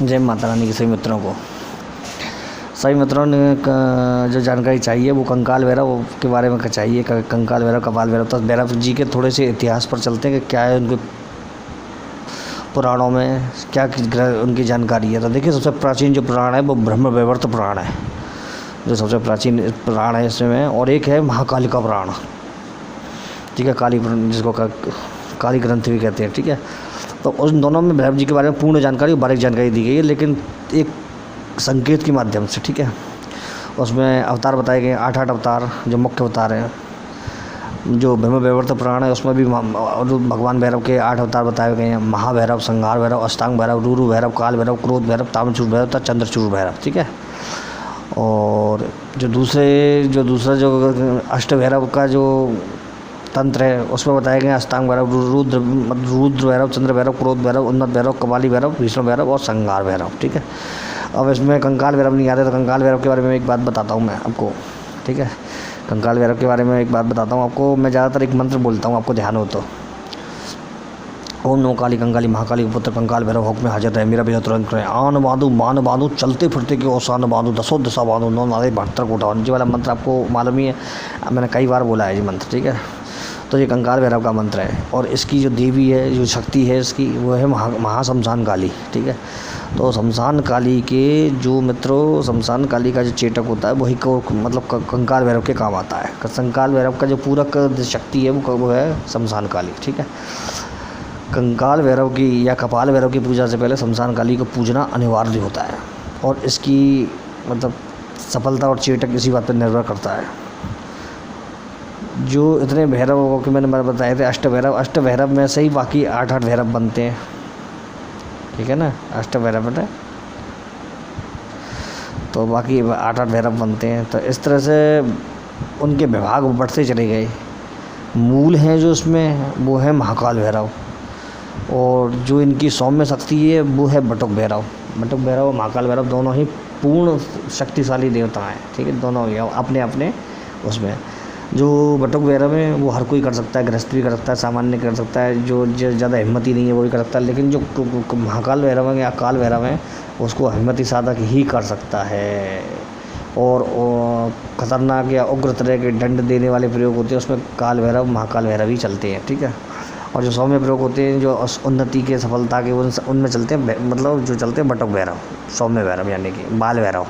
जय माता रानी के सभी मित्रों को। सभी मित्रों ने जो जानकारी चाहिए वो कंकाल भैरव के बारे में चाहिए। कंकाल भैरव, कपाल भैरव, तो भैरव जी के थोड़े से इतिहास पर चलते हैं कि क्या है उनके पुराणों में, क्या उनकी जानकारी है। तो देखिए, सबसे प्राचीन जो पुराण है वो ब्रह्म वैवर्त पुराण है, जो सबसे प्राचीन पुराण है इसमें। और एक है महाकालिका पुराण, ठीक है, जिसको काली ग्रंथ भी कहते हैं, ठीक है। तो उन दोनों में भैरव जी के बारे में पूर्ण जानकारी, बारीक जानकारी दी गई है, लेकिन एक संकेत के माध्यम से, ठीक है। उसमें अवतार बताए गए 8 अवतार, जो मुख्य अवतार हैं। जो ब्रह्म वैवर्त पुराण है उसमें भी भगवान भैरव के 8 अवतार बताए गए हैं। महाभैरव, संहार भैरव, अष्टांग भैरव, रूरू भैरव, काल भैरव, क्रोध भैरव, ताम्रचूर भैरव तथा चंद्रचूर भैरव, ठीक है। और जो दूसरा जो अष्ट भैरव का जो तंत्र है उसमें बताए गए अष्टांग भैरव, रुद्र भैरव, चंद्र भैरव, क्रोध भैरव, उन्नत भैरव, कपाली भैरव, विष्णु भैरव और संहार भैरव, ठीक है। अब इसमें कंकाल भैरव नहीं आते, तो कंकाल भैरव के बारे में एक बात बताता हूँ मैं आपको, ठीक है। कंकाल भैरव के बारे में एक बात बताता हूँ आपको। मैं ज़्यादातर एक मंत्र बोलता हूँ, आपको ध्यान हो तो। ओम नमो काली कंकाली महाकाली पुत्र कंकाल भैरव हुक्म में हाजिर रहे, मेरा भी तुरंत करें। आन बांधू मान बांधू, चलते फिरते के ओसान बांधू, दसों दिशा बांधू, 9 नारे 72 कोटा। जी वाला मंत्र आपको मालूम ही है, मैंने कई बार बोला है ये मंत्र, ठीक है। तो ये कंकाल भैरव का मंत्र है। और इसकी जो देवी है, जो शक्ति है इसकी, वो है महाशमशान काली, ठीक है। तो शमशान काली के जो मित्रों, शमशान काली का जो चेटक होता है वही को मतलब कंकाल भैरव के काम आता है। कंकाल भैरव का जो पूरक शक्ति है वो है शमशान काली, ठीक है। कंकाल भैरव की या कपाल भैरव की पूजा से पहले शमशान काली को पूजना अनिवार्य होता है। और इसकी मतलब सफलता और चेटक इसी बात पर निर्भर करता है। जो इतने भैरव के मैंने बताए थे, अष्ट भैरव में से ही बाकी 8 भैरव बनते हैं, ठीक है ना। 8 भैरव है तो बाकी 8 भैरव बनते हैं। तो इस तरह से उनके विभाग बढ़ते चले गए। मूल हैं जो उसमें वो है महाकाल भैरव, और जो इनकी सौम्य शक्ति है वो है बटुक भैरव। बटुक भैरव और महाकाल भैरव दोनों ही पूर्ण शक्तिशाली देवता हैं, ठीक है। दोनों ही अपने अपने उसमें। जो बटुक भैरव है वो हर कोई कर सकता है, गृहस्थ भी कर सकता है, सामान्य कर सकता है, जो ज़्यादा हिम्मती नहीं है वो भी कर सकता है। लेकिन जो महाकाल भैरव है या काल भैरव है उसको हिम्मती साधक ही कर सकता है। और ख़तरनाक या उग्र तरह के दंड देने वाले प्रयोग होते हैं उसमें काल भैरव, महाकाल भैरव ही चलते हैं, ठीक है। और जो सौम्य प्रयोग होते हैं, जो उन्नति के, सफलता के, उनमें चलते हैं मतलब जो चलते हैं बटुक भैरव, सौम्य भैरव यानी कि बाल भैरव।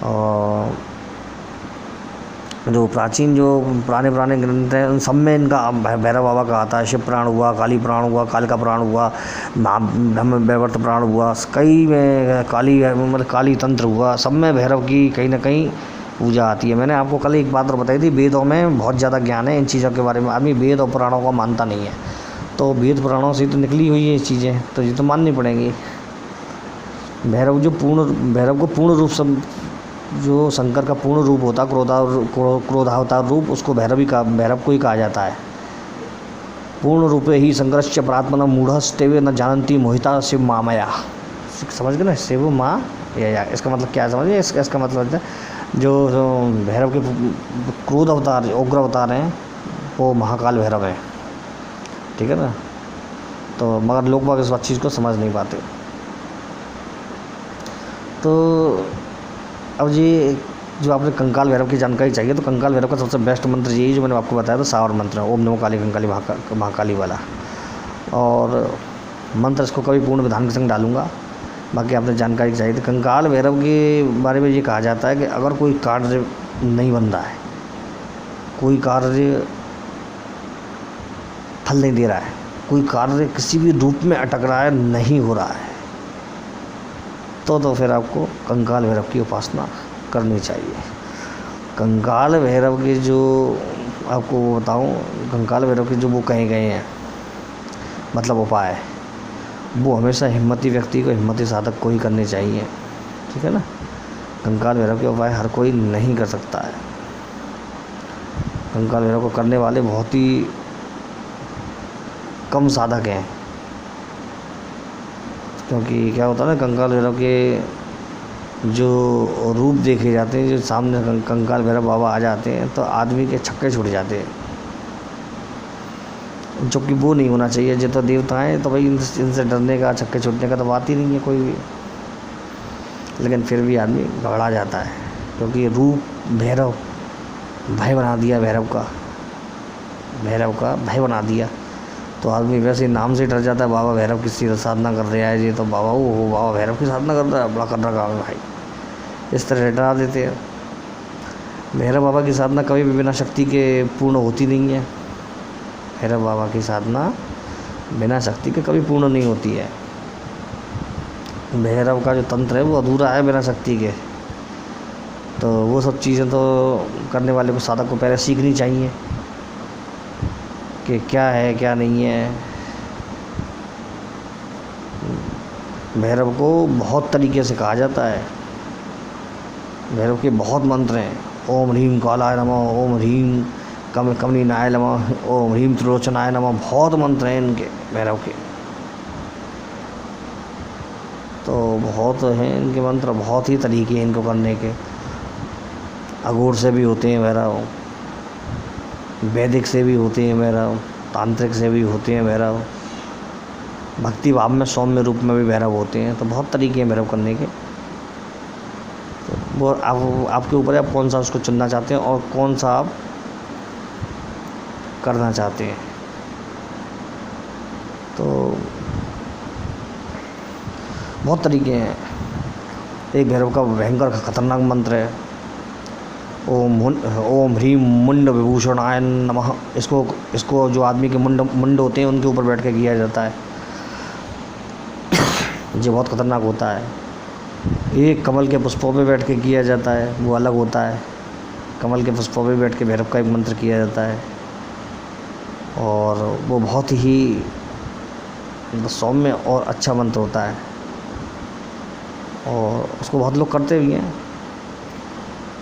और जो प्राचीन जो पुराने ग्रंथ हैं उन सब में इनका भैरव बाबा का आता है। शिव पुराण हुआ, काली पुराण हुआ, कालिका पुराण हुआ, ब्रह्म वैवर्त पुराण हुआ, कई में काली तंत्र हुआ, सब में भैरव की कहीं ना कहीं पूजा आती है। मैंने आपको कल एक बात और बताई थी, वेदों में बहुत ज़्यादा ज्ञान है इन चीज़ों के बारे में। आदमी वेद और पुराणों को मानता नहीं है, तो वेद पुराणों से तो निकली हुई है ये चीज़ें, तो ये तो माननी पड़ेंगी। भैरव को पूर्ण रूप से, जो शंकर का पूर्ण रूप होता है, क्रोधावतार रूप, उसको भैरव को ही कहा जाता है। पूर्ण रूपे ही शंकरश्च परात्मना मूढ़स्तेवे न जानती मोहिता शिव मामया। समझ गए ना, शिव माँ या इसका मतलब क्या समझिए। इसका मतलब है जो भैरव के क्रोध अवतार, उग्र अवतार हैं वो महाकाल भैरव है, ठीक है ना। तो मगर लोग बाग इस चीज़ को समझ नहीं पाते। तो अब जी जो आपने कंकाल भैरव की जानकारी चाहिए, तो कंकाल भैरव का सबसे बेस्ट मंत्र यही जो मैंने आपको बताया था, सावर मंत्र है, ओम नमो काली कंकाली महाकाली वाला। और मंत्र इसको कभी पूर्ण विधान के संग डालूंगा। बाकी आपने जानकारी चाहिए तो कंकाल भैरव के बारे में ये कहा जाता है कि अगर कोई कार्य नहीं बन रहा है, कोई कार्य फल नहीं दे रहा है, कोई कार्य किसी भी रूप में अटक रहा है, नहीं हो रहा है, तो फिर आपको कंकाल भैरव की उपासना करनी चाहिए। कंकाल भैरव के जो आपको बताऊं, कंकाल भैरव के जो वो कहे गए हैं मतलब उपाय, वो हमेशा हिम्मती व्यक्ति को, हिम्मती साधक को ही करने चाहिए, ठीक है ना। कंकाल भैरव के उपाय हर कोई नहीं कर सकता है। कंकाल भैरव को करने वाले बहुत ही कम साधक हैं, क्योंकि क्या होता है ना, कंकाल भैरव के जो रूप देखे जाते हैं, जो सामने कंकाल भैरव बाबा आ जाते हैं तो आदमी के छक्के छूट जाते हैं। जो कि वो नहीं होना चाहिए। जो तो देवताएँ तो भाई इनसे डरने का, छक्के छूटने का तो बात ही नहीं है कोई भी, लेकिन फिर भी आदमी घबरा जाता है, क्योंकि रूप भैरव भय बना दिया, भैरव का भय बना दिया, तो आदमी वैसे नाम से डर जाता है। बाबा भैरव किसी साधना कर रहा है, ये तो बाबा वो बाबा भैरव की साधना कर रहा है, बड़ा कर रखा है भाई, इस तरह डरा देते हैं। भैरव बाबा की साधना कभी भी बिना शक्ति के पूर्ण होती नहीं है। भैरव बाबा की साधना बिना शक्ति के कभी पूर्ण नहीं होती है। भैरव का जो तंत्र है वो अधूरा है बिना शक्ति के। तो वो सब चीज़ें तो करने वाले को, साधक को पहले सीखनी चाहिए कि क्या है क्या नहीं है। भैरव को बहुत तरीके से कहा जाता है। भैरव के बहुत मंत्र हैं। ओम ह्रीम कालाय नमः, ओम ह्रीम कमनीनाय नमः, ओम ह्रीम त्रिलोचनाय नमः, बहुत मंत्र हैं इनके भैरव के। तो बहुत हैं इनके मंत्र, बहुत ही तरीके हैं इनको करने के। अघोर से भी होते हैं भैरव, वैदिक से भी होते हैं भैरव, तांत्रिक से भी होते हैं भैरव, भक्ति भाव में सौम्य रूप में भी भैरव होते हैं। तो बहुत तरीके हैं भैरव करने के। तो वो आपके ऊपर है, आप कौन सा उसको चुनना चाहते हैं और कौन सा आप करना चाहते हैं। तो बहुत तरीके हैं। एक भैरव का भयंकर खतरनाक मंत्र है, ओम ह्रीम मुंड विभूषणाय नमः। इसको जो आदमी के मुंड होते हैं उनके ऊपर बैठ के किया जाता है। ये बहुत खतरनाक होता है। एक कमल के पुष्पों पे बैठ के किया जाता है, वो अलग होता है। कमल के पुष्पों पे बैठ के भैरव का एक मंत्र किया जाता है, और वो बहुत ही सौम्य और अच्छा मंत्र होता है, और उसको बहुत लोग करते भी हैं।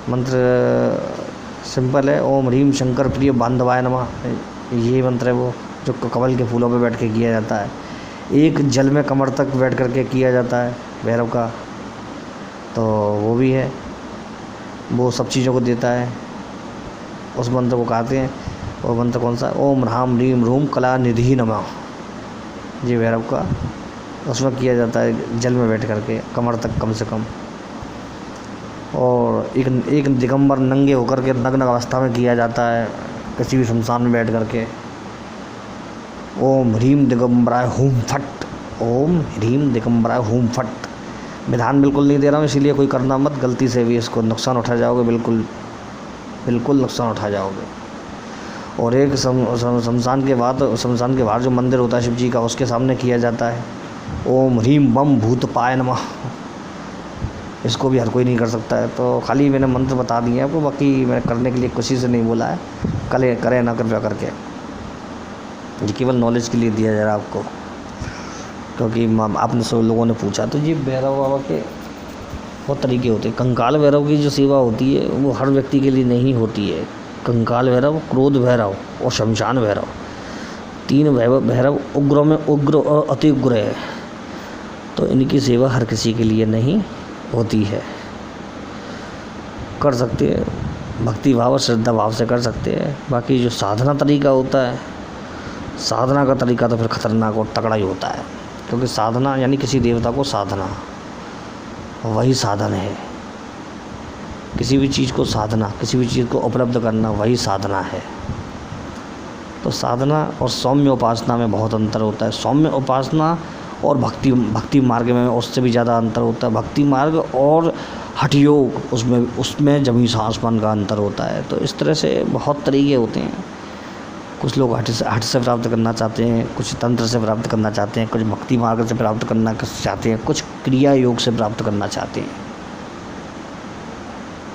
मंत्र सिंपल है, ओम ह्रीम शंकर प्रिय बांधवाय नमः। ये मंत्र है वो, जो कमल के फूलों पे बैठ के किया जाता है। एक जल में कमर तक बैठ करके किया जाता है भैरव का, तो वो भी है। वो सब चीज़ों को देता है। उस मंत्र को कहते हैं, और मंत्र कौन सा, ओम ह्राम ह्रीम रूम कला निधि नमः। ये भैरव का उसमें किया जाता है, जल में बैठ करके कमर तक कम से कम। और एक दिगंबर नंगे होकर के नग्न अवस्था में किया जाता है, किसी भी शमशान में बैठ करके। ओम ह्रीम दिगंबराय हूम फट, ओम ह्रीम दिगंबराय हूम फट। विधान बिल्कुल नहीं दे रहा हूँ, इसीलिए कोई करना मत, गलती से भी इसको नुकसान उठा जाओगे, बिल्कुल नुकसान उठा जाओगे। और एक शमशान के बाहर जो मंदिर होता है शिव जी का, उसके सामने किया जाता है, ओम ह्रीम बम भूतपाय नमः। इसको भी हर कोई नहीं कर सकता है, तो खाली मैंने मंत्र बता दिए आपको, बाकी मैंने करने के लिए किसी से नहीं बोला है। करें ना कृपया करके, ये केवल नॉलेज के लिए दिया जा रहा है आपको, क्योंकि आपने सब लोगों ने पूछा। तो ये भैरव बाबा के बहुत तरीके होते हैं। कंकाल भैरव की जो सेवा होती है वो हर व्यक्ति के लिए नहीं होती है। कंकाल भैरव, क्रोध भैरव और शमशान भैरव, तीन भैरव उग्रों में उग्र और अति उग्र है। तो इनकी सेवा हर किसी के लिए नहीं होती है। कर सकते हैं भक्ति भाव और श्रद्धा भाव से कर सकते हैं। बाकी जो साधना तरीका होता है, साधना का तरीका तो फिर खतरनाक और तगड़ा ही होता है, क्योंकि साधना यानी किसी देवता को साधना, वही साधन है। किसी भी चीज़ को साधना, किसी भी चीज़ को उपलब्ध करना, वही साधना है। तो साधना और सौम्य उपासना में बहुत अंतर होता है। सौम्य उपासना और भक्ति मार्ग में उससे भी ज़्यादा अंतर होता है। भक्ति मार्ग और हठ योग, उसमें ज़मीन आसमान का अंतर होता है। तो इस तरह से बहुत तरीके होते हैं। कुछ लोग हठ से प्राप्त करना चाहते हैं, कुछ तंत्र से प्राप्त करना चाहते हैं, कुछ भक्ति मार्ग से प्राप्त करना चाहते हैं, कुछ क्रिया योग से प्राप्त करना चाहते हैं।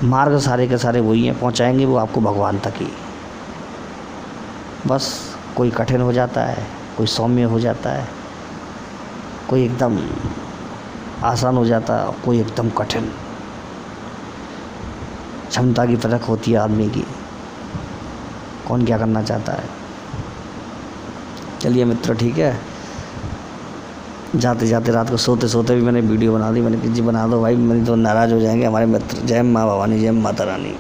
मार्ग सारे के सारे वही हैं, पहुंचाएंगे वो आपको भगवान तक ही। बस कोई कठिन हो जाता है, कोई सौम्य हो जाता है, कोई एकदम आसान हो जाता है, कोई एकदम कठिन। क्षमता की परख होती है आदमी की, कौन क्या करना चाहता है। चलिए मित्र, ठीक है। जाते जाते रात को सोते सोते भी मैंने वीडियो बना दी। मैंने कि जी बना दो भाई, मेरी तो नाराज़ हो जाएंगे हमारे मित्र। जय माँ भवानी, जय माता रानी।